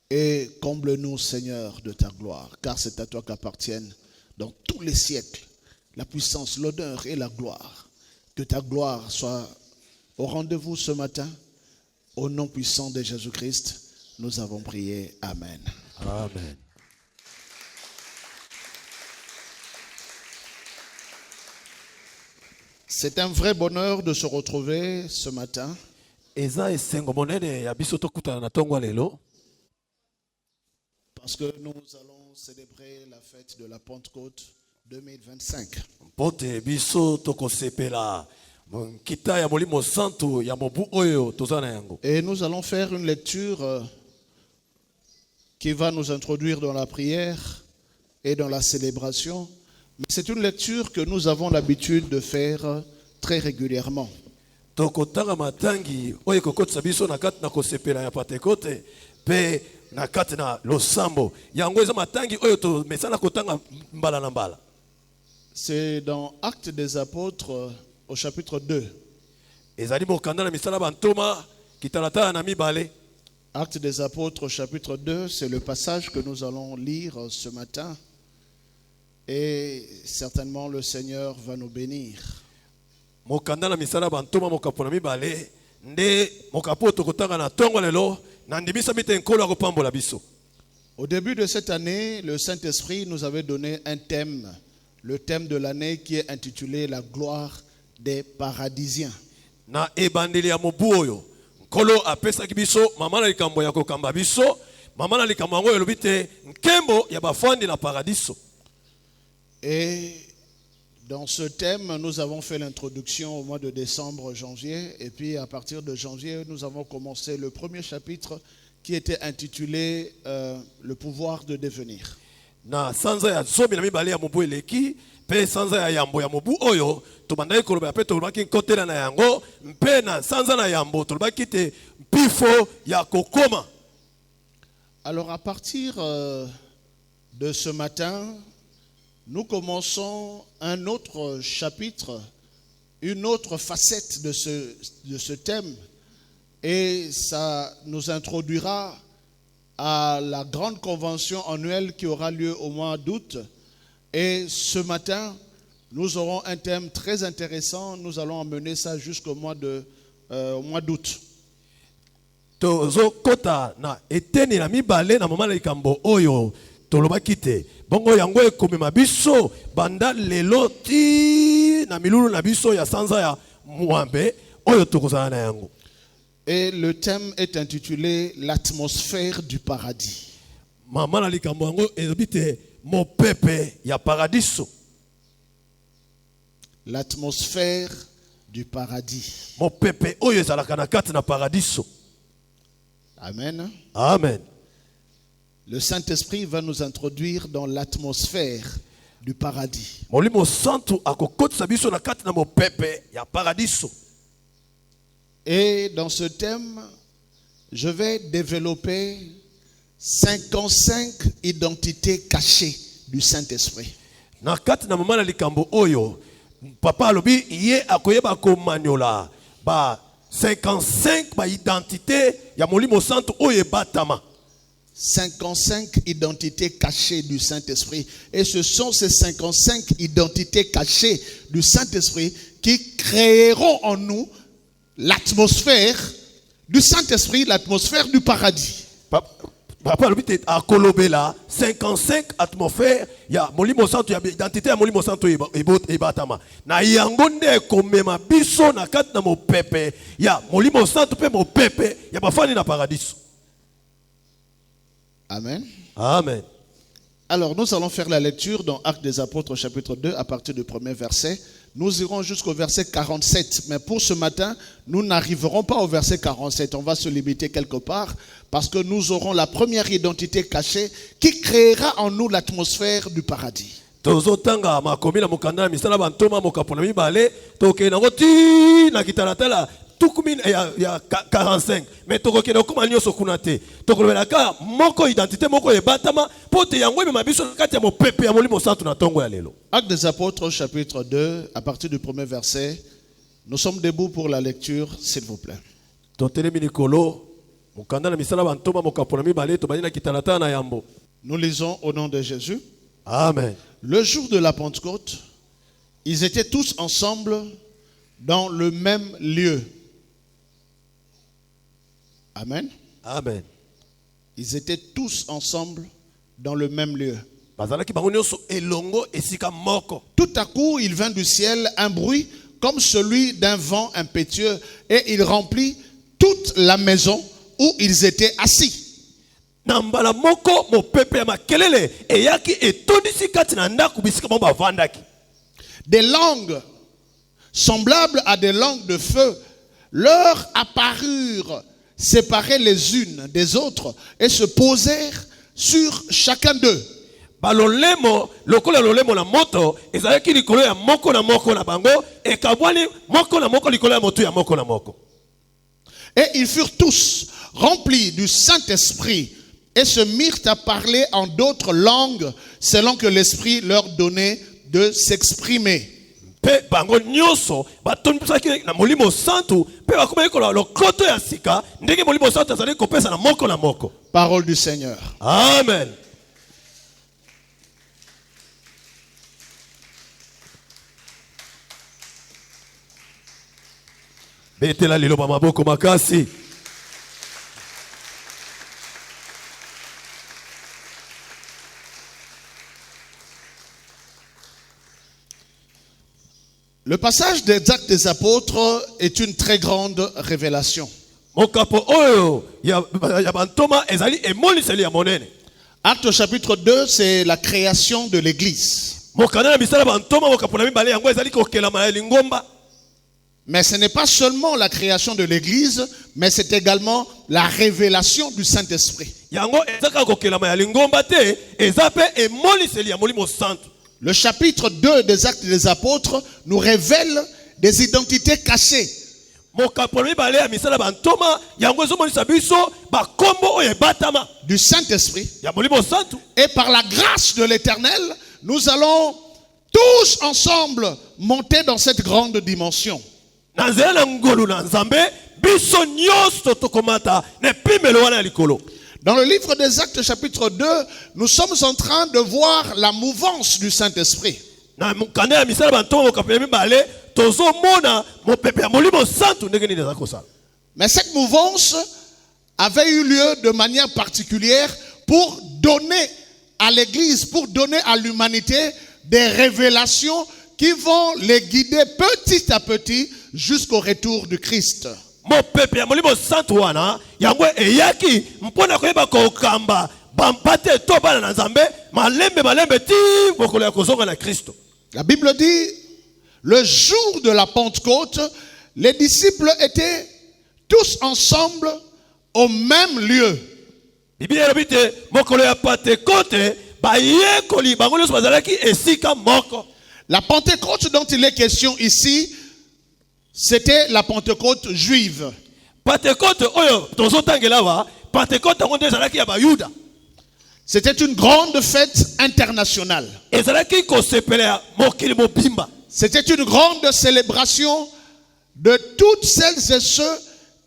Et comble-nous, Seigneur, de ta gloire, car c'est à toi qu'appartiennent dans tous les siècles la puissance, l'honneur et la gloire. Que ta gloire soit au rendez-vous ce matin. Au nom puissant de Jésus-Christ, nous avons prié. Amen. Amen. C'est un vrai bonheur de se retrouver ce matin. Parce que nous allons célébrer la fête de la Pentecôte 2025. Et nous allons faire une lecture qui va nous introduire dans la prière et dans la célébration. Mais c'est une lecture que nous avons l'habitude de faire très régulièrement. C'est dans Actes des Apôtres au chapitre 2. Actes des Apôtres au chapitre 2, c'est le passage que nous allons lire ce matin. Et certainement le Seigneur va nous bénir. Au début de cette année, le Saint-Esprit nous avait donné un thème, le thème de l'année qui est intitulé La gloire des paradisiens. Et dans ce thème, nous avons fait l'introduction au mois de décembre, janvier. Et puis à partir de janvier, nous avons commencé le premier chapitre qui était intitulé Le pouvoir de devenir. Alors à partir de ce matin, nous commençons un autre chapitre, une autre facette de ce thème, et ça nous introduira à la grande convention annuelle qui aura lieu au mois d'août. Et ce matin, nous aurons un thème très intéressant. Nous allons emmener ça jusqu'au mois d'août. Bongo yango ekomema biso banda lelo ti na milulu na biso ya sanza ya muambe oyo tokozana na yango. Et le thème est intitulé L'atmosphère du paradis. Mama na likambo yango ezobite mopepe ya paradiso. L'atmosphère du paradis. Mopepe oyo ezalaka na kati na paradiso. Amen. Amen. Le Saint-Esprit va nous introduire dans l'atmosphère du paradis. Et dans ce thème, je vais développer 55 identités cachées du Saint-Esprit. Papa alobi ye akoyeba ko maniola ba 55 ba identité ya Molimo Santo oyo batama. 55 identités cachées du Saint-Esprit. Et ce sont ces 55 identités cachées du Saint-Esprit qui créeront en nous l'atmosphère du Saint-Esprit, l'atmosphère du paradis. Papa, à Kolobela, 55 atmosphères, il y a Molimo Santo, il y a identité à Molimo Santo et Batama. Na yangonde komema biso na kat na mo pepe, il y a Molimo Santo pe mo pepe, il y a bafani na paradis. Amen. Amen. Alors, nous allons faire la lecture dans Actes des Apôtres, chapitre 2, à partir du premier verset. Nous irons jusqu'au verset 47. Mais pour ce matin, nous n'arriverons pas au verset 47. On va se limiter quelque part parce que nous aurons la première identité cachée qui créera en nous l'atmosphère du paradis. Il y a 45 mais tokoke na kuma nyoso kunate tokolobelaka moko identité moko ebatama pote yango me mabiso kati ya mopepe ya Molimo Santo na tongo ya lelo. Actes des Apôtres chapitre 2 à partir du premier verset. Nous sommes debout pour la lecture, s'il vous plaît. Totelemi likolo Nous lisons au nom de Jésus. Amen. Le jour de la Pentecôte, ils étaient tous ensemble dans le même lieu. Amen. Amen. Ils étaient tous ensemble dans le même lieu. Tout à coup, il vint du ciel un bruit comme celui d'un vent impétueux et il remplit toute la maison où ils étaient assis. Des langues semblables à des langues de feu leur apparurent séparées les unes des autres et se posèrent sur chacun d'eux. Et ils furent tous remplis du Saint-Esprit et se mirent à parler en d'autres langues selon que l'Esprit leur donnait de s'exprimer. Parole du Seigneur. Amen. Betela liloba maboko makasi. Le passage des Actes des Apôtres est une très grande révélation. Actes chapitre 2, c'est la création de l'Église. Mais ce n'est pas seulement la création de l'Église, mais c'est également la révélation du Saint-Esprit. Le chapitre 2 des Actes des Apôtres nous révèle des identités cachées. Du Saint-Esprit. Et par la grâce de l'Éternel, nous allons tous ensemble monter dans cette grande dimension. Dans le livre des Actes chapitre 2, nous sommes en train de voir la mouvance du Saint-Esprit. Mais cette mouvance avait eu lieu de manière particulière pour donner à l'Église, pour donner à l'humanité des révélations qui vont les guider petit à petit jusqu'au retour du Christ. La Bible dit, le jour de la Pentecôte, les disciples étaient tous ensemble au même lieu. La Pentecôte dont il est question ici, c'était la Pentecôte juive. C'était une grande fête internationale. C'était une grande célébration de toutes celles et ceux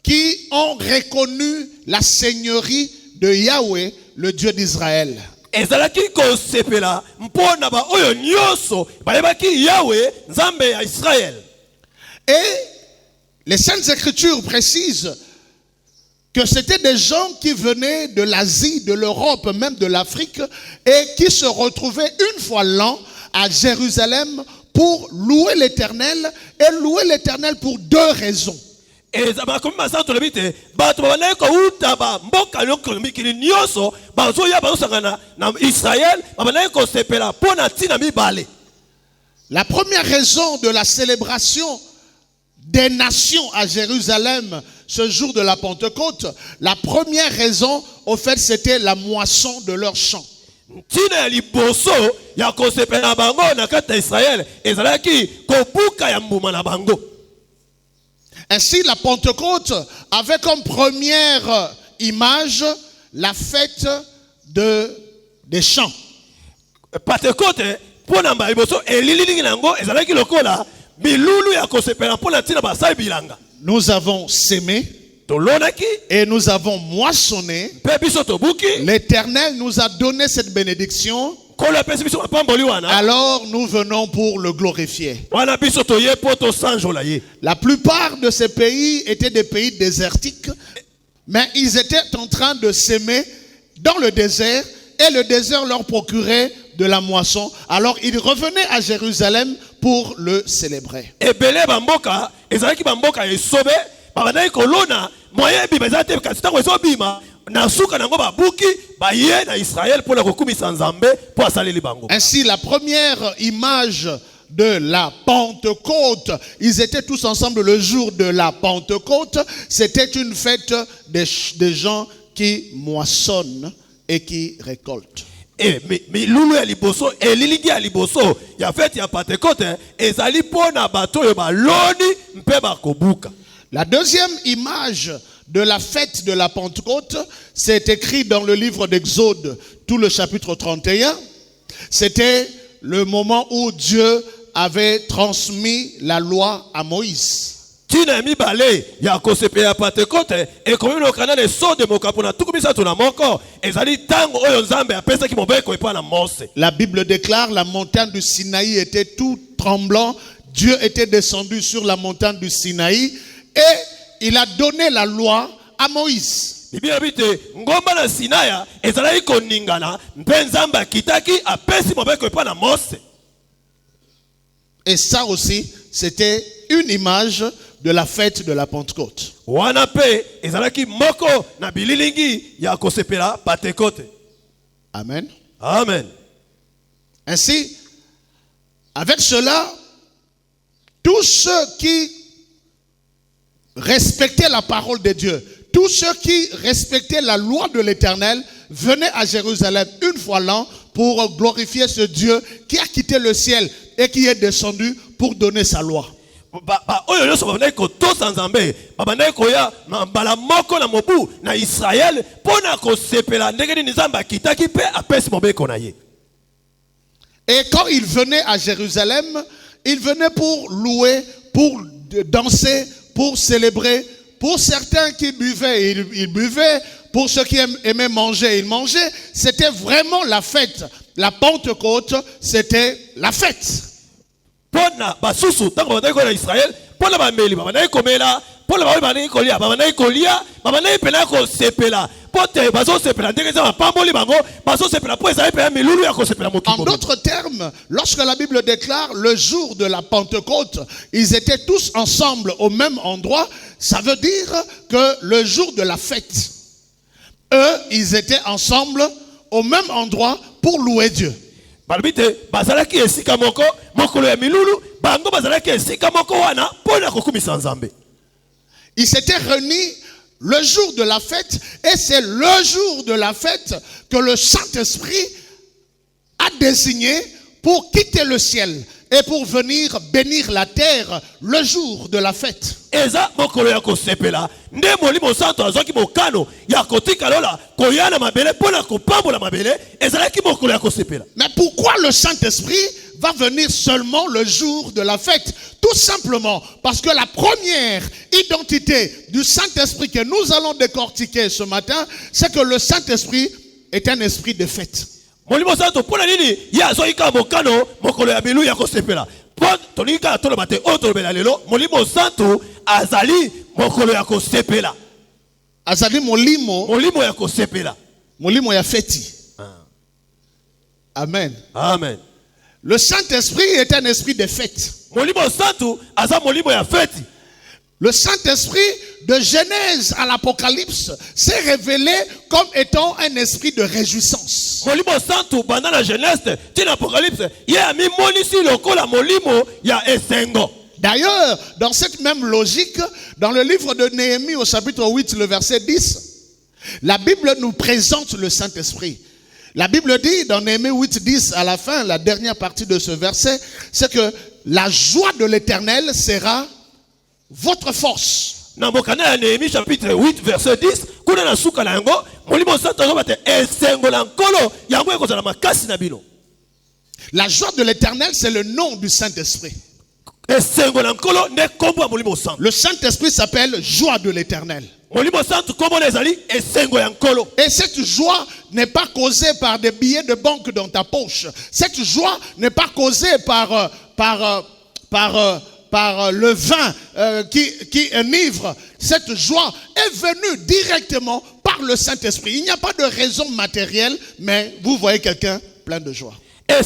qui ont reconnu la seigneurie de Yahweh, le Dieu d'Israël. Et les Saintes Écritures précisent que c'était des gens qui venaient de l'Asie, de l'Europe, même de l'Afrique, et qui se retrouvaient une fois l'an à Jérusalem pour louer l'Éternel, et louer l'Éternel pour deux raisons. La première raison de la célébration des nations à Jérusalem ce jour de la Pentecôte, la première raison, au fait, c'était la moisson de leurs champs. Ainsi, la Pentecôte avait comme première image la fête des champs. Nous avons sémé. et nous avons moissonné, l'Éternel nous a donné cette bénédiction. Alors nous venons pour le glorifier. La plupart de ces pays étaient des pays désertiques, mais ils étaient en train de s'aimer dans le désert et le désert leur procurait de la moisson. Alors ils revenaient à Jérusalem pour le célébrer. Ainsi, la première image de la Pentecôte, ils étaient tous ensemble le jour de la Pentecôte. C'était une fête des gens qui moissonnent et qui récoltent. La deuxième image de la fête de la Pentecôte, c'est écrit dans le livre d'Exode, tout le chapitre 31. C'était le moment où Dieu avait transmis la loi à Moïse. La Bible déclare la montagne du Sinaï était tout tremblant. Dieu était descendu sur la montagne du Sinaï et il a donné la loi à Moïse. Et ça aussi, c'était une image de la fête de la Pentecôte. Amen. Amen. Ainsi, avec cela, tous ceux qui respectaient la parole de Dieu, tous ceux qui respectaient la loi de l'Éternel venaient à Jérusalem une fois l'an pour glorifier ce Dieu qui a quitté le ciel et qui est descendu pour donner sa loi. Et quand ils venaient à Jérusalem, ils venaient pour louer, pour danser, pour célébrer. Pour certains qui buvaient, ils buvaient. Pour ceux qui aimaient manger, ils mangeaient. C'était vraiment la fête. La Pentecôte, c'était la fête. En d'autres termes, lorsque la Bible déclare le jour de la Pentecôte, ils étaient tous ensemble au même endroit, ça veut dire que le jour de la fête, eux, ils étaient ensemble au même endroit pour louer Dieu. Ils s'étaient réunis le jour de la fête et c'est le jour de la fête que le Saint-Esprit a désigné pour quitter le ciel et pour venir bénir la terre le jour de la fête. Mais pourquoi le Saint-Esprit va venir seulement le jour de la fête? Tout simplement parce que la première identité du Saint-Esprit que nous allons décortiquer ce matin, c'est que le Saint-Esprit est un esprit de fête. Azali molimo ya feti. Amen. Amen. Le Saint-Esprit est un esprit de fête. Le Saint-Esprit de Genèse à l'Apocalypse s'est révélé comme étant un esprit de réjouissance. D'ailleurs, dans cette même logique, dans le livre de Néhémie au chapitre 8, le verset 10, la Bible nous présente le Saint-Esprit. La Bible dit dans Néhémie 8, 10 à la fin, la dernière partie de ce verset, c'est que la joie de l'Éternel sera votre force. Chapitre 8, verset 10. La joie de l'Éternel, c'est le nom du Saint-Esprit. Le Saint-Esprit s'appelle joie de l'Éternel. Et cette joie n'est pas causée par des billets de banque dans ta poche. Cette joie n'est pas causée par le vin qui enivre. Cette joie est venue directement par le Saint-Esprit. Il n'y a pas de raison matérielle, mais vous voyez quelqu'un plein de joie. Le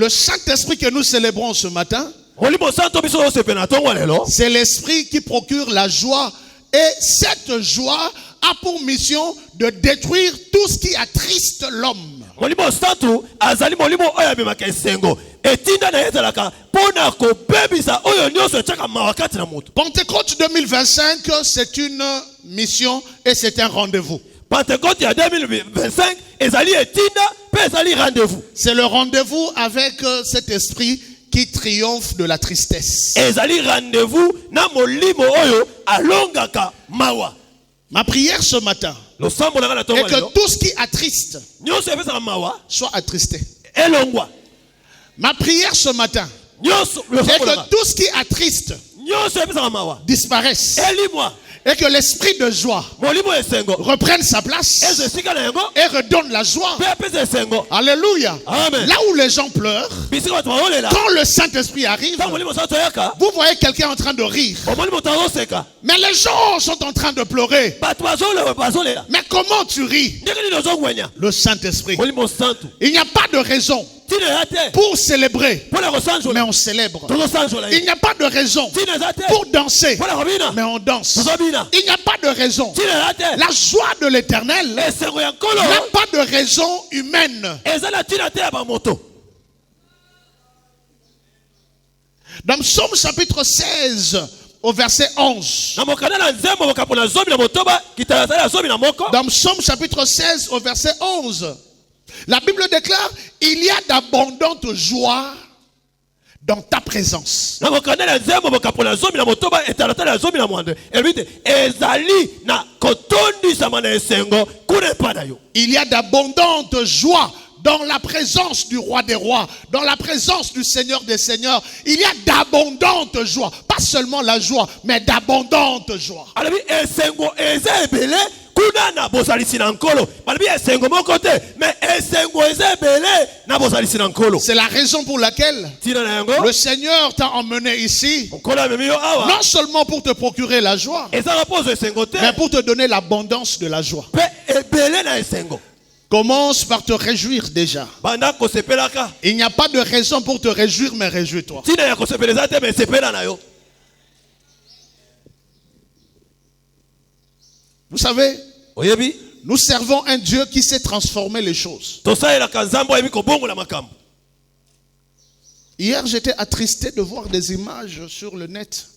Saint-Esprit que nous célébrons ce matin, c'est l'Esprit qui procure la joie. Et cette joie a pour mission de détruire tout ce qui attriste l'homme. Pentecôte 2025, c'est une mission et c'est un rendez-vous. Pentecôte 2025, c'est le rendez-vous avec cet esprit qui triomphe de la tristesse. Ma prière ce matin est que tout ce qui attriste soit attristé. Ma prière ce matin est que tout ce qui attriste disparaisse. Et que l'esprit de joie reprenne sa place et redonne la joie. Alléluia. Amen. Là où les gens pleurent, quand le Saint-Esprit arrive, vous voyez quelqu'un en train de rire. Mais les gens sont en train de pleurer. Mais comment tu ris? Le Saint-Esprit. Il n'y a pas de raison pour célébrer, mais on célèbre. Il n'y a pas de raison pour danser, mais on danse. Il n'y a pas de raison. La joie de l'Éternel n'a pas de raison humaine. Dans Psaume chapitre 16, au verset 11. Dans Psaume chapitre 16, au verset 11. La Bible déclare, il y a d'abondantes joies dans ta présence. Il y a d'abondantes joies dans la présence du roi des rois, dans la présence du Seigneur des seigneurs. Il y a d'abondantes joies. Pas seulement la joie, mais d'abondantes joies. C'est la raison pour laquelle le Seigneur t'a emmené ici, non seulement pour te procurer la joie, mais pour te donner l'abondance de la joie. Commence par te réjouir déjà. Il n'y a pas de raison pour te réjouir, mais réjouis-toi. Vous savez, nous servons un Dieu qui sait transformer les choses. Hier, j'étais attristé de voir des images sur le net.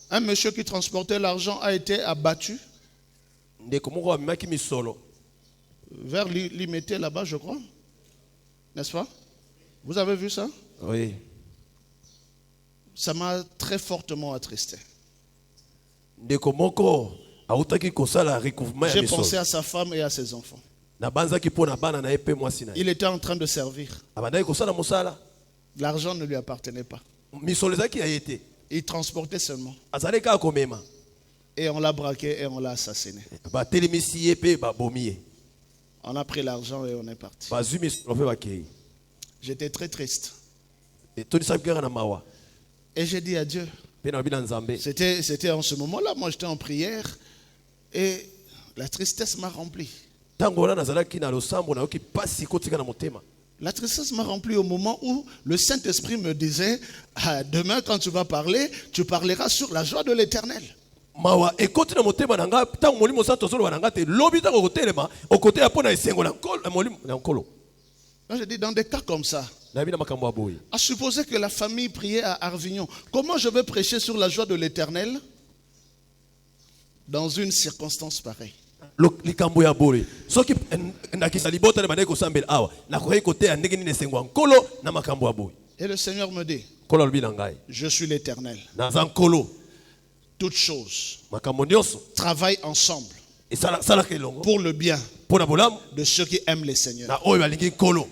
Un monsieur qui transportait l'argent a été abattu vers Limité là-bas, je crois. N'est-ce pas? Vous avez vu ça? Oui. Ça m'a très fortement attristé. J'ai pensé à sa femme et à ses enfants. Il était en train de servir. L'argent ne lui appartenait pas. Il transportait seulement. Et on l'a braqué et on l'a assassiné. On a pris l'argent et on est parti. J'étais très triste. Et j'ai dit à Dieu. C'était en ce moment-là, moi j'étais en prière et la tristesse m'a rempli. La tristesse m'a rempli au moment où le Saint-Esprit me disait, demain quand tu vas parler, tu parleras sur la joie de l'Éternel. J'ai dit, dans des cas comme ça, à supposer que la famille priait à Arvignon, comment je vais prêcher sur la joie de l'Éternel dans une circonstance pareille? Et le Seigneur me dit, je suis l'Éternel. toutes choses makambo nyonso travaillent ensemble esalaka elongo pour le bien mpona bolamu de ceux qui aiment le Seigneur. na oyo balingi nkolo.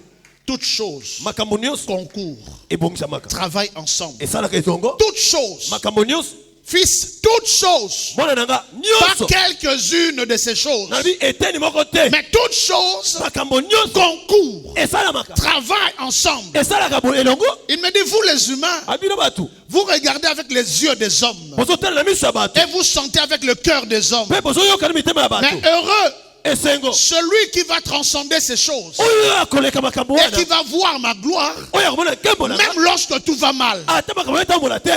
Toutes choses Makambo nyonso concourent, ebongisamaka travaillent ensemble. esalaka elongo. Toutes choses, Makambo nyonso fils, toutes choses, mwana nanga pas nyonso quelques-unes de ces choses, nabi eteni moko te mais toutes choses makambo nyonso concourent, esalamaka travaillent ensemble. esalaka elongo. Il me dit, vous les humains, abino bato vous regardez avec les yeux des hommes bozotala na miso ya bato et vous sentez avec le cœur des hommes. mpe bozoyoka na mitema ya Mais bato heureux esengo celui qui va transcender ces choses oyo akoleka makambo et wana qui va voir ma gloire, oyo akomona nkembo nanga même lorsque tout va mal. ata makambo etambola te.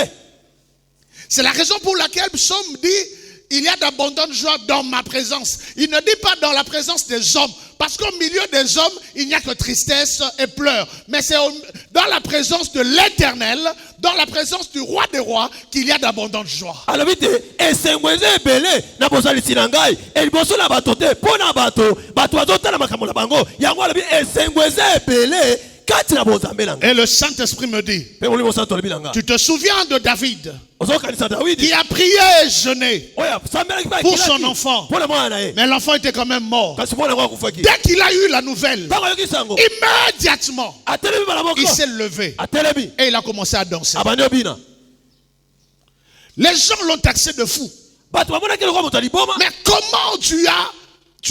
C'est la raison pour laquelle Psaume dit, il y a d'abondantes joies dans ma présence. Il ne dit pas dans la présence des hommes, parce qu'au milieu des hommes, il n'y a que tristesse et pleurs. Mais c'est dans la présence de l'Éternel, dans la présence du roi des rois, qu'il y a d'abondantes joies. alobi te esengo eza ebele na bozalisi na ngai eliboso na bato te mpo na bato bazotala makambo na bango yango alobi esengo eza ebele kati na bozambe na ngai. Et le Saint-Esprit me dit, mpe molimo santo alobi na ngai tu te souviens de David, ozokanisa dawidi qui a prié et jeûné oyo asambelaki mpe pour akilaki son enfant. mpo na mwana na ye Mais l'enfant était quand même mort. kasi mwana yango akufaki. Dès qu'il a eu la nouvelle, ntango ayoki sango immédiatement, atelemi bala moko il s'est levé atelemi et il a commencé à danser. abandi obina Les gens l'ont taxé de fou. bato bamonaki lokwa moto aliboma. Mais comment tu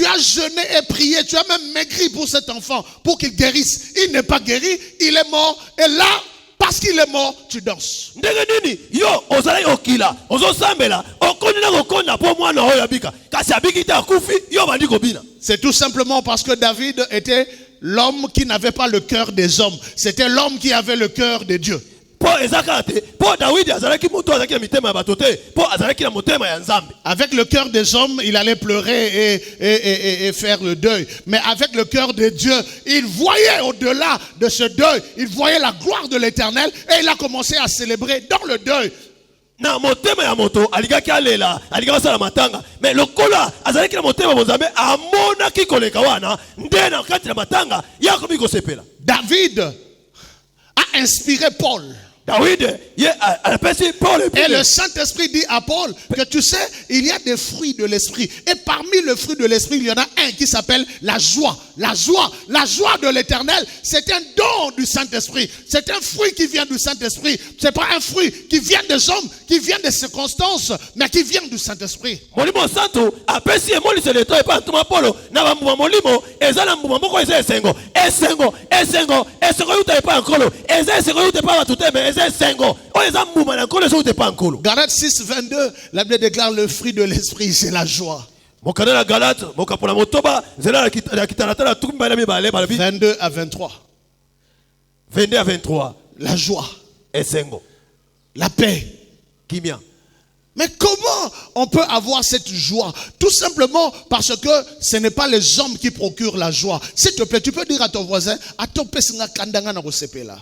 as jeûné et prié, tu as même maigri pour cet enfant, pour qu'il guérisse. Il n'est pas guéri, il est mort. Et là, parce qu'il est mort, tu danses. ndenge nini yo ozalaki okila ozosambela okondi na kokonda mpo mwana oyo abika kasi abiki te akufi yo bandi kobina. C'est tout simplement parce que David était l'homme qui n'avait pas le cœur des hommes. C'était l'homme qui avait le cœur de Dieu. mpo eza kaka te mpo dawidi azalaki moto azalaki na mitema ya bato te mpo azalaki na motema ya nzambe. Avec le cœur des hommes, il allait pleurer et faire le deuil. Mais avec le cœur de Dieu, il voyait au-delà de ce deuil, il voyait la gloire de l'Éternel et il a commencé à célébrer dans le deuil. na motema ya moto alikaki alela alikaki asala matanga mais lokola azalaki na motema bozambe amonaki koleka wana nde na kati na matanga yakomi kosepela. David a inspiré Paul. dawidi ye apesi paul Et le Saint-Esprit dit à Paul que tu sais, il y a des fruits de l'esprit. Et parmi le fruit de l'esprit, il y en a un qui s'appelle la joie. La joie de l'Éternel, c'est un don du Saint-Esprit. C'est un fruit qui vient du Saint-Esprit. C'est pas un fruit qui vient des hommes, qui vient des circonstances, mais qui vient du Saint-Esprit. molimo santo apesi emoliselo eto epa ntuma polo na bambuma molimo eza na mbuma moko eza esengo yuta epa nkolo eza esengo yuta epa bato te me eza esengo oyo eza mbuma na nkolo eza yuta epa nkolo. Galates 6, 22, la Bible déclare le fruit de l'esprit, c'est la joie. mokanda na galate mokapola motoba nzela ya kitalatala ya tuku mibale na mibale balobi 22 à 23. 22 à 23 La joie, esengo la paix. kimia. Mais comment on peut avoir cette joie? Tout simplement parce que ce n'est pas les hommes qui procurent la joie. S'il te plaît, tu peux dire à ton voisin, ato pesinga kandanga na kosepela.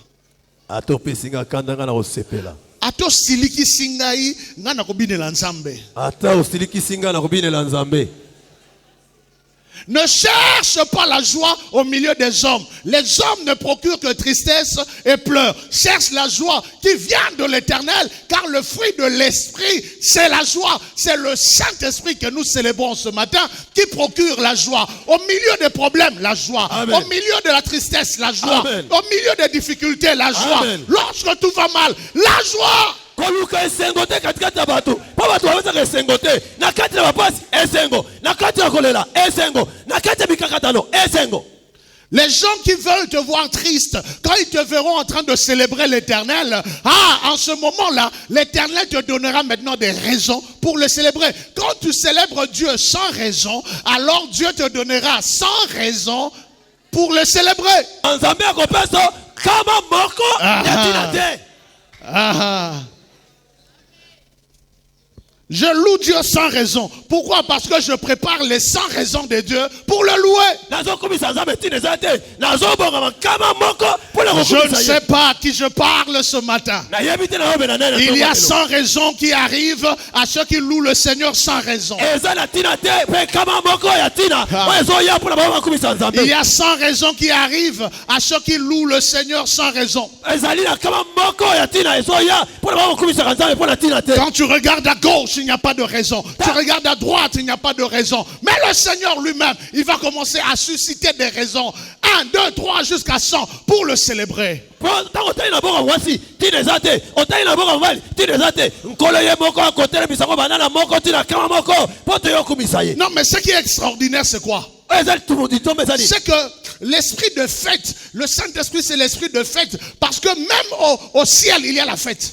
atopesi nga kanda nga na kosepela Ato siliki singai nga na kobinela nzambe. ata osilikisi nga na kobinela nzambe. Ne cherche pas la joie au milieu des hommes. Les hommes ne procurent que tristesse et pleurs. Cherche la joie qui vient de l'Éternel, car le fruit de l'Esprit, c'est la joie. C'est le Saint-Esprit que nous célébrons ce matin qui procure la joie. Au milieu des problèmes, la joie. Amen. Au milieu de la tristesse, la joie. Amen. Au milieu des difficultés, la joie. Amen. Lorsque tout va mal, la joie. koluka esengo te katikati ya bato mpo bato bawezaka esengo te na kati ya bapasi esengo na kati ya kolela esengo na kati ya mikakatano esengo. Les gens qui veulent te voir triste, quand ils te verront en train de célébrer l'Éternel, en ce moment-là, l'Éternel te donnera maintenant des raisons pour le célébrer. Quand tu célèbres Dieu sans raison, alors Dieu te donnera sans raison pour le célébrer. nzambe akopesa kama moko ya tina te. Je loue Dieu sans raison. Pourquoi? Parce que je prépare les sans raisons de Dieu pour le louer. nazokomisa nzambe tina eza te nazobongama kama moko mpo Je ne sais pas à qui je parle ce matin. Il y a 100 raisons qui arrivent à ceux qui louent le Seigneur sans raison. Il y a 100 raisons qui arrivent à ceux qui louent le Seigneur sans raison. Quand tu regardes à gauche, il n'y a pas de raison. Tu regardes à droite, il n'y a pas de raison. Mais le Seigneur lui-même, il va commencer à susciter des raisons. 1, 2, 3 jusqu'à 100 pour le célébrer. Non, mais ce qui est extraordinaire, c'est quoi? C'est que l'esprit de fête, le Saint-Esprit, c'est l'esprit de fête. Parce que même au ciel, il y a la fête.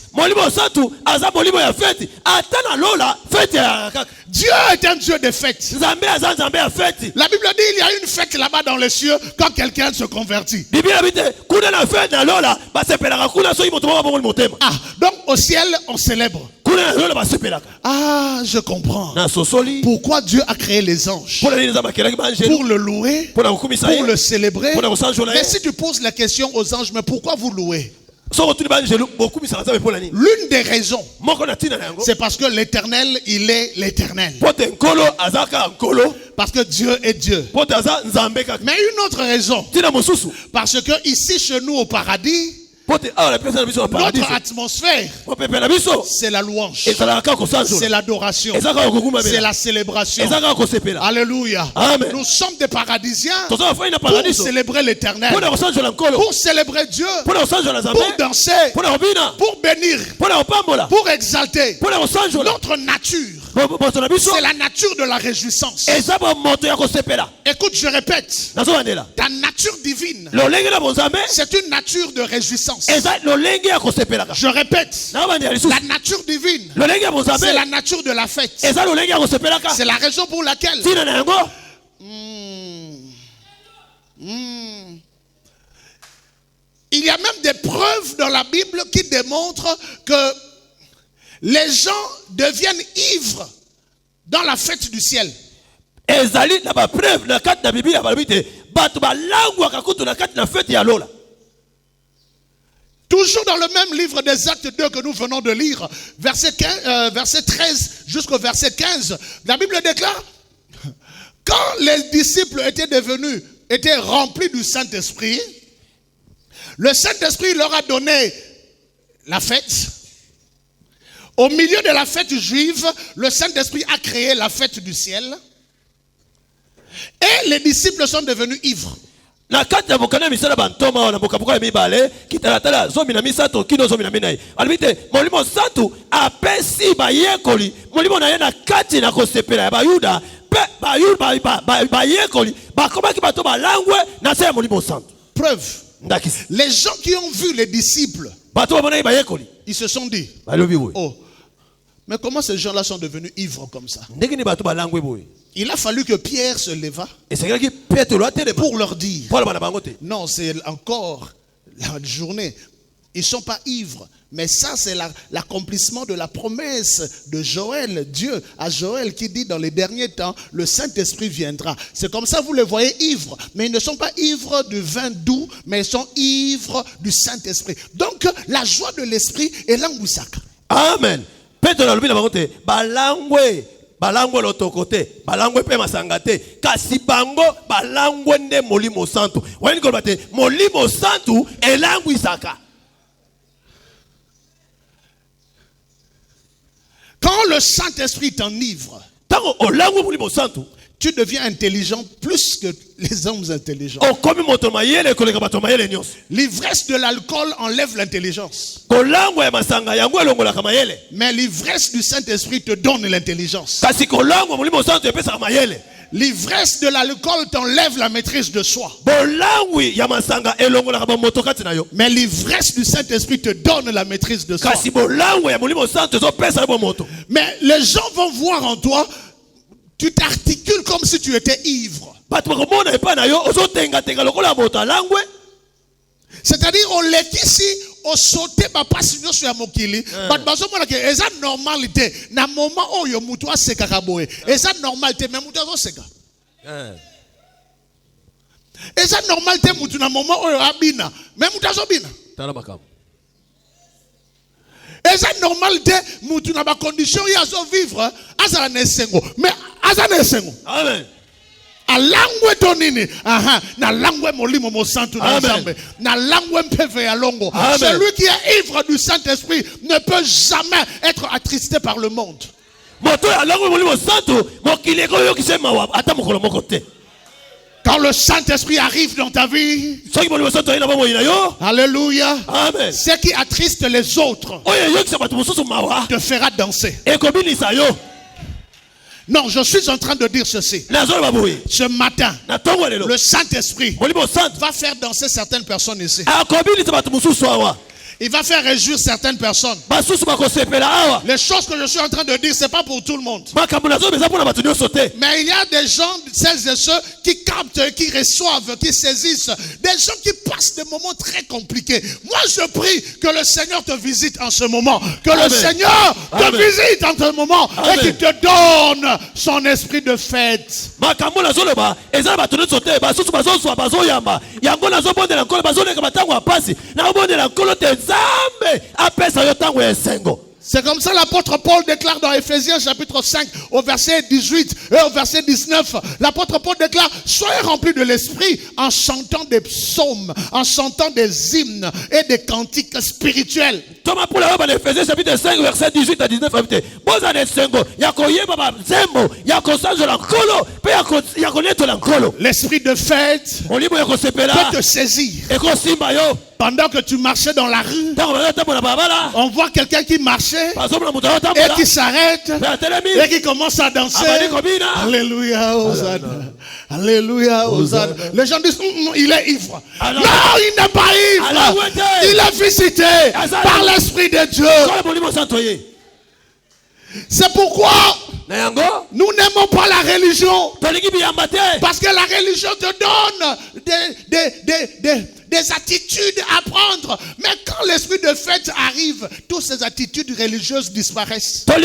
Dieu est un Dieu de fête. La Bible dit il y a une fête là-bas dans les cieux quand quelqu'un se convertit. Ah, donc au ciel, on célèbre. Ah, je comprends. Pourquoi Dieu a créé les anges? Pour le louer, pour le célébrer. Mais si tu poses la question aux anges, mais pourquoi vous louez? L'une des raisons, c'est parce que l'Éternel, il est l'Éternel. Parce que Dieu est Dieu. Mais une autre raison, parce que ici chez nous au paradis, notre atmosphère, c'est la louange, c'est l'adoration, c'est la célébration. Alléluia. Amen. Nous sommes des paradisiens pour célébrer l'Éternel, pour célébrer Dieu, pour danser, pour bénir, pour exalter. Notre nature, c'est la nature de la réjouissance. Écoute, je répète, ta nature divine, c'est une nature de réjouissance. Je répète, la nature divine, c'est la nature de la fête. C'est la raison pour laquelle il y a même des preuves dans la Bible qui démontrent que les gens deviennent ivres dans la fête du ciel. Toujours dans le même livre des Actes 2 que nous venons de lire, verset 13 jusqu'au verset 15, la Bible déclare, quand les disciples étaient remplis du Saint-Esprit, le Saint-Esprit leur a donné la fête. Au milieu de la fête juive, le Saint-Esprit a créé la fête du ciel. Et les disciples sont devenus ivres. Na kati ya bokana misala bantoma na bokabuka ya mibale kitalatala zomi na misato kino zomi na minai alibite molimo santu apesi bayekoli molimo na ye na kati na kosepela ya bayuda pe bayekoli bakomaki bato balangwe na se ya molimo santu. Preuve, les gens qui ont vu les disciples, ils se sont dit, oh, mais comment ces gens-là sont devenus ivres comme ça? Il a fallu que Pierre se leva pour leur dire, non, c'est encore la journée. Ils ne sont pas ivres. Mais ça, c'est l'accomplissement de la promesse de Joël, Dieu à Joël qui dit dans les derniers temps, le Saint-Esprit viendra. C'est comme ça, vous les voyez ivres. Mais ils ne sont pas ivres du vin doux, mais ils sont ivres du Saint-Esprit. Donc, la joie de l'Esprit est l'angouissaka. Amen. Balangwe l'autre côté, balangwe pe masangate, kasi bango balangwe nde molimo santu. Wani ko bate molimo santu elangwisaka. Quand le Saint-Esprit t'enivre, tu deviens intelligent plus que les hommes intelligents. L'ivresse de l'alcool enlève l'intelligence. Mais l'ivresse du Saint-Esprit te donne l'intelligence. L'ivresse de l'alcool t'enlève la maîtrise de soi. Mais l'ivresse du Saint-Esprit te donne la maîtrise de soi. Mais les gens vont voir en toi, tu t'articules comme si tu étais ivre. C'est-à-dire, on l'a ici, on sautait, pas si nous sommes à Mokili. Mais c'est normalité. Na moment où il c'est kakaboé. Et ça normalité, mais moutoua seka. Et ça normal te mutu na moment oyo abina. Mais mutu azobina. Tala makam. Et ça normal te mutu na ba condition ya zo vivre azala na esengo. Mais azala na esengo. Amen. A langwe tonini. Aha, na langwe molimo mo santu na nzambe. Na langwe mpeve ya longo. Celui qui est ivre du Saint-Esprit ne peut jamais être attristé par le monde. Moto ya langwe molimo santu, mokile ko yo kisema wa ata mokolo moko te. Quand le Saint-Esprit arrive dans ta vie, alléluia, amen. Ce qui attriste les autres te fera danser. Non, je suis en train de dire ceci. Ce matin, le Saint-Esprit va faire danser certaines personnes ici. Il va faire réjouir certaines personnes. Les choses que je suis en train de dire, ce n'est pas pour tout le monde. Mais il y a des gens, celles et ceux qui captent, qui reçoivent, qui saisissent. Des gens qui passent des moments très compliqués. Moi, je prie que le Seigneur te visite en ce moment. Que le Seigneur te visite en ce moment. Et qu'il te donne son esprit de fête. C'est comme ça l'apôtre Paul déclare dans Ephésiens chapitre 5 au verset 18 et au verset 19. L'apôtre Paul déclare: soyez remplis de l'esprit en chantant des psaumes, en chantant des hymnes et des cantiques spirituels. Thomas Paul dans Ephésiens chapitre 5 verset 18 à 19. L'esprit de fête peut te saisir. Pendant que tu marchais dans la rue, on voit quelqu'un qui marchait et qui s'arrête et qui commence à danser. Alléluia, Hosanna. Alléluia, Hosanna. Les gens disent: il est ivre. Non, il n'est pas ivre. Il est visité par l'Esprit de Dieu. C'est pourquoi nous n'aimons pas la religion. Parce que la religion te donne des attitudes à prendre. Mais quand l'esprit de fête arrive, toutes ces attitudes religieuses disparaissent. Quand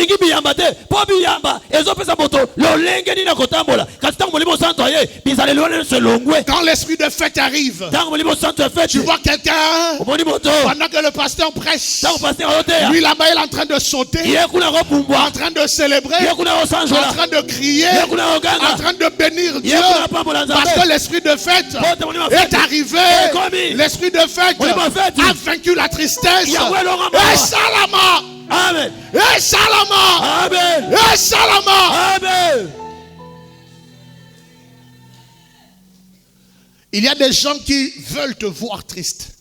l'esprit de fête arrive, tu vois quelqu'un, pendant que le pasteur prêche, lui là-bas il est en train de sauter, en train de célébrer, en train de crier, en train de bénir Dieu, parce que l'esprit de fête est arrivé. L'esprit de fête a vaincu la tristesse. Et Salama. Amen. Et Salama. Amen. Et Salama. Amen. Il y a des gens qui veulent te voir triste.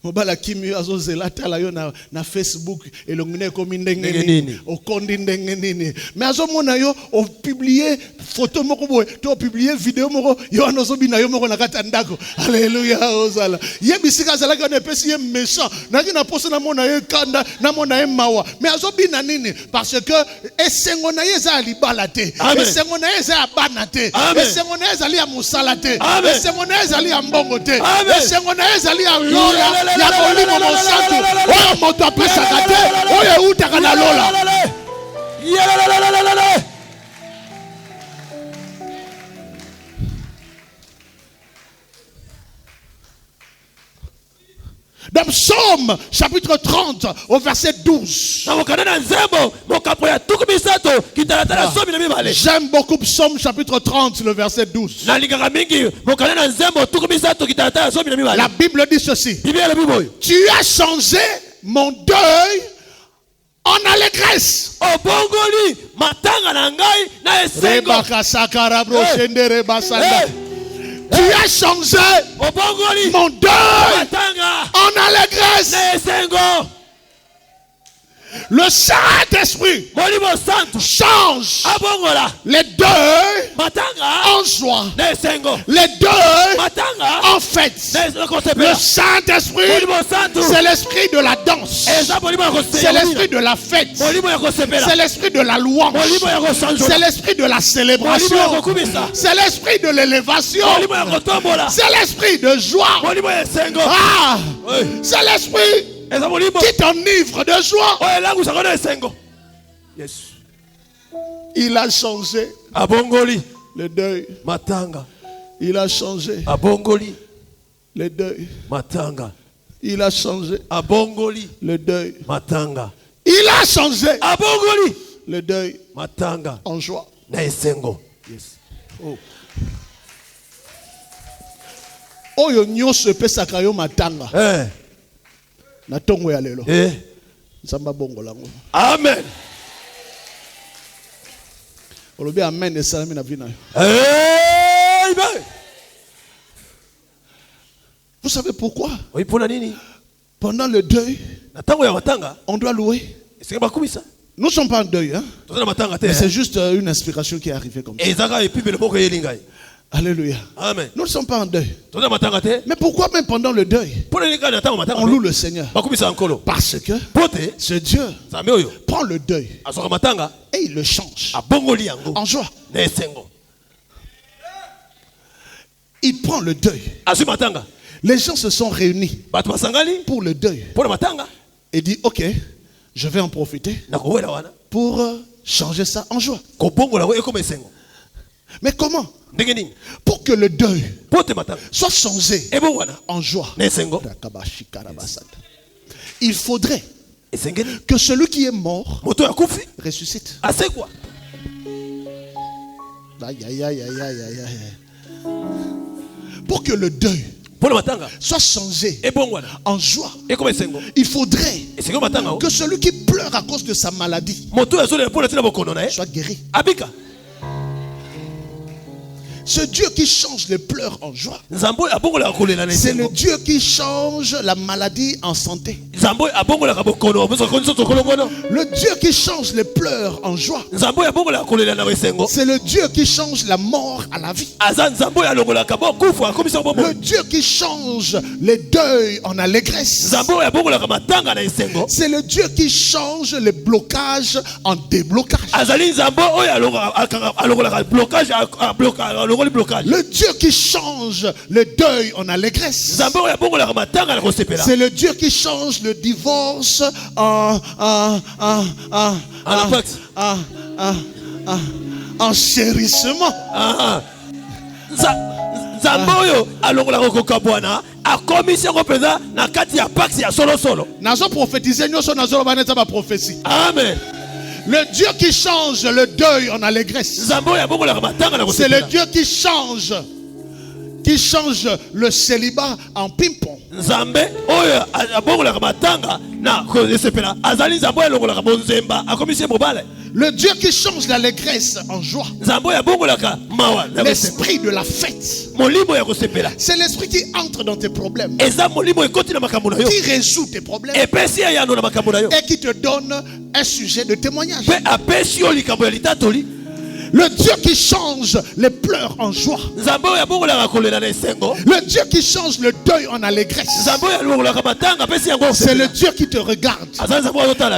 Mobala kimi azozela tala yo na Facebook elongine komi ndenge nini okondi ndenge nini mais azomona yo o publier photo moko boye to publier vidéo moko yo anozobina yo moko na kata ndako. Alléluia, ozala yebisika zala ka nepesi ye méchant na ki na poste na mona ye kanda na mona ye mawa mais azobina nini parce que esengo na ye za libala te, esengo na ye za bana te, esengo na ye za li ya musala te, esengo na ye za li ya mbongo te, esengo na ye za li ya lola ya molimo mosantu oyo moto apesaka te oyo eutaka na lola. Dans Psaume chapitre 30 au verset 12. J'aime beaucoup Psaume chapitre 30 le verset 12. La Bible dit ceci: tu as changé mon deuil en allégresse. Tu as changé mon deuil en allégresse. Le Saint-Esprit change les deuils en joie, les deuils en fête. Le Saint-Esprit, c'est l'esprit de la danse, c'est l'esprit de la fête, c'est l'esprit de la louange, c'est l'esprit de la célébration, c'est l'esprit de l'élévation, c'est l'esprit de joie. Ah, c'est l'esprit qui t'enivre de joie. Il a changé Le deuil. Matanga. Il a changé. Abongoli. Le deuil. Matanga. Il a changé. Abongoli. Le deuil. Matanga. Il a changé. Abongoli. Le deuil. Matanga. En joie. Naesengo. Yes. Oh. Oyo nyonso pesaka yo matanga. Na tongo ya lelo. Nzamba bongo lango. Amen. Olobi amen esalami na vina yo. Amen. Vous savez pourquoi? Oui, pour la nini? Pendant le deuil, on doit louer. Nous ne sommes pas en deuil, hein? Mais c'est juste une inspiration qui est arrivée comme ça. Alléluia. Amen. Nous ne sommes pas en deuil. Mais pourquoi même pendant le deuil, on loue le Seigneur? Parce que ce Dieu prend le deuil et il le change en joie. Il prend le deuil. Les gens se sont réunis pour le deuil. Et dit, ok, je vais en profiter pour changer ça en joie. Mais comment? Pour que le deuil soit changé en joie, il faudrait que celui qui est mort ressuscite. Pour que le deuil soit changé en joie, il faudrait que celui qui pleure à cause de sa maladie soit guéri. Ce Dieu qui change les pleurs en joie, c'est le Dieu qui change la maladie en santé. Le Dieu qui change les pleurs en joie, c'est le Dieu qui change la mort à la vie. Le Dieu qui change les deuils en allégresse, c'est le Dieu qui change les blocages en déblocage. Le Dieu qui change le deuil en allégresse, c'est le Dieu qui change le divorce en chérissement. Amen. Le Dieu qui change le deuil en allégresse, c'est le Dieu qui change le célibat en ping-pong. Le Dieu qui change l'allégresse en joie, l'esprit de la fête, c'est l'esprit qui entre dans tes problèmes, qui résout tes problèmes et qui te donne un sujet de témoignage. Le Dieu qui change les pleurs en joie, le Dieu qui change le deuil en allégresse, c'est le Dieu qui te regarde,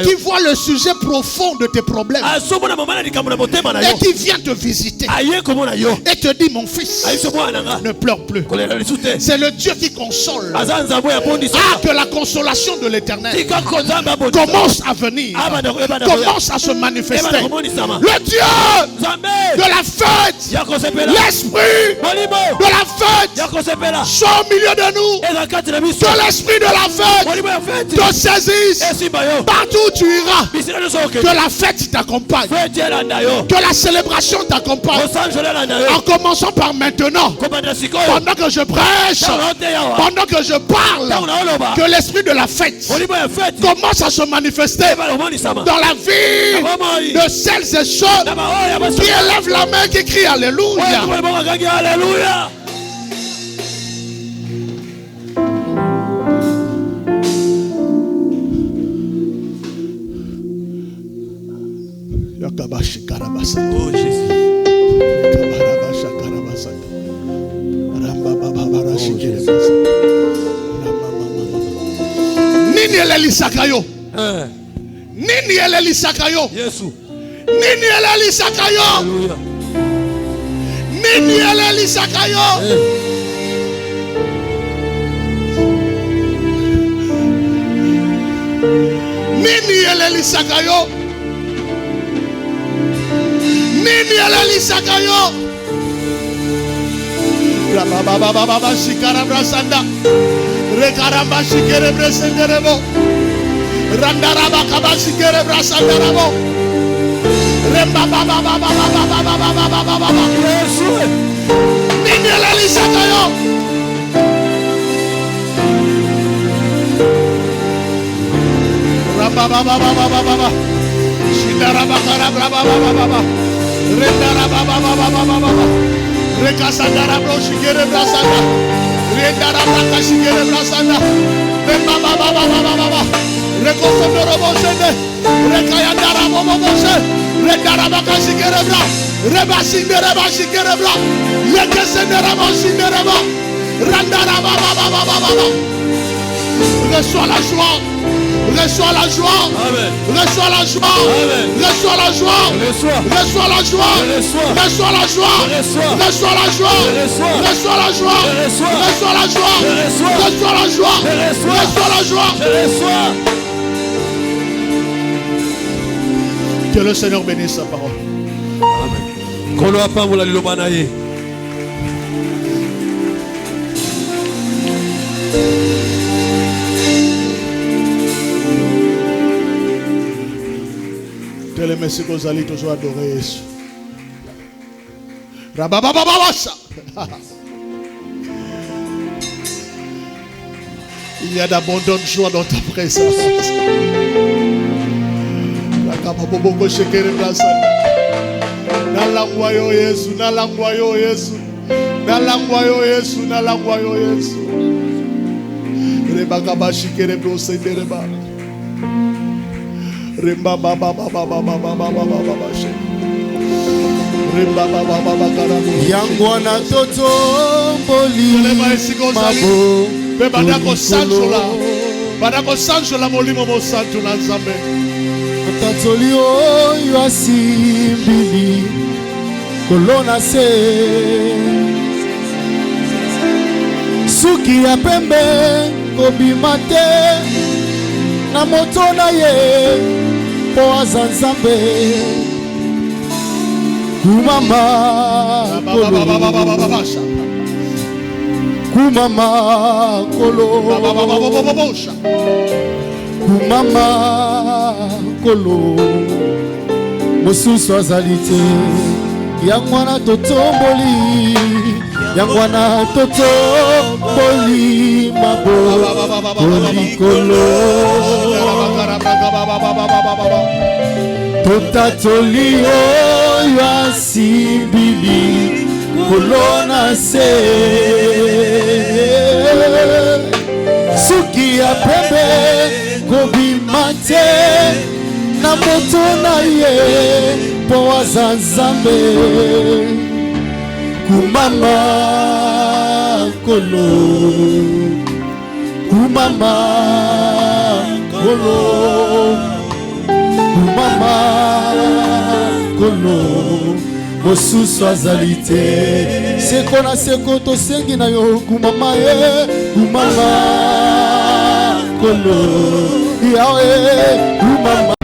qui voit le sujet profond de tes problèmes et qui vient te visiter et te dit, mon fils, ne pleure plus. C'est le Dieu qui console. Que la consolation de l'Éternel commence à venir, commence à se manifester. Le Dieu de la fête, l'esprit de la fête soit au milieu de nous, que l'esprit de la fête te saisisse partout où tu iras, que la fête t'accompagne, que la célébration t'accompagne, en commençant par maintenant, pendant que je prêche, pendant que je parle, que l'esprit de la fête commence à se manifester dans la vie de celles et ceux qui élève la main, qui crie Alléluia. Alléluia. Oh Jésus. Nini elelisakayo. Nini elelisakayo. Yesu. Nini elelisakayo. Nini elelisakayo. Nini elelisakayo. Nini elelisakayo. Rabababababa shikara brasanda. Rekaramba shikere bresenderebo. Randaraba kaba shikere brasandarabo. Rembababababababababababababa. Nindele lisakayo. Rabababababababa. Shindaraba karabrababababa. Rendarababababababa. Rekasandarabro shikere brasanda. Rendarabaka shikere brasanda. Rembababababababa. Rekosondorobo shende. Rekayandarabo bose. Rendarabaka shikere bra. Rebasindereba shikere bra. Yekesendereba shikere bra. Randarabababababa. Reçois la joie. Reçois la joie. Amen. Reçois la joie. Amen. Reçois la joie. Reçois. Reçois la joie. Reçois. Reçois la joie. Reçois. Reçois la joie. Reçois. Reçois la joie. Reçois. Reçois la joie. Reçois. Reçois la joie. Reçois. Reçois la joie. Je reçois. Que le Seigneur bénisse sa parole. Amen. Kolo apamula liloba na ye. Que les messieurs que vous allez toujours adorer Jésus. Rababababasa. Il y a d'abondantes joie dans ta présence. Rakababoboko shekere brasanda. Nalangwayo Yesu, nalangwayo Yesu. Nalangwayo Yesu, nalangwayo Yesu. Rebakaba shekere brosendereba. Remba baba baba baba baba baba baba she. Remba baba baba karabo. Yangwana toto boli mabo. Pe badako sanjola. Badako sanjola molimo mo santo na Nzambe. Tatoli oyo asimbili kolona se. Suki ya pembe kobima te na moto na ye po aza Nzambe. Kumama kolo Kumama kolo Kumama kolo mosusu azali te yangwana totomboli yangwana totomboli mabo kolikolo totatoli oyo asimbili kolona se suki ya pembe kobima te na moto na ye po aza Nzambe. Kumama kolo Kumama kolo Kumama kolo mosusu azali te seko na seko tosengi na yo kumama ye kumama kolo yawe kumama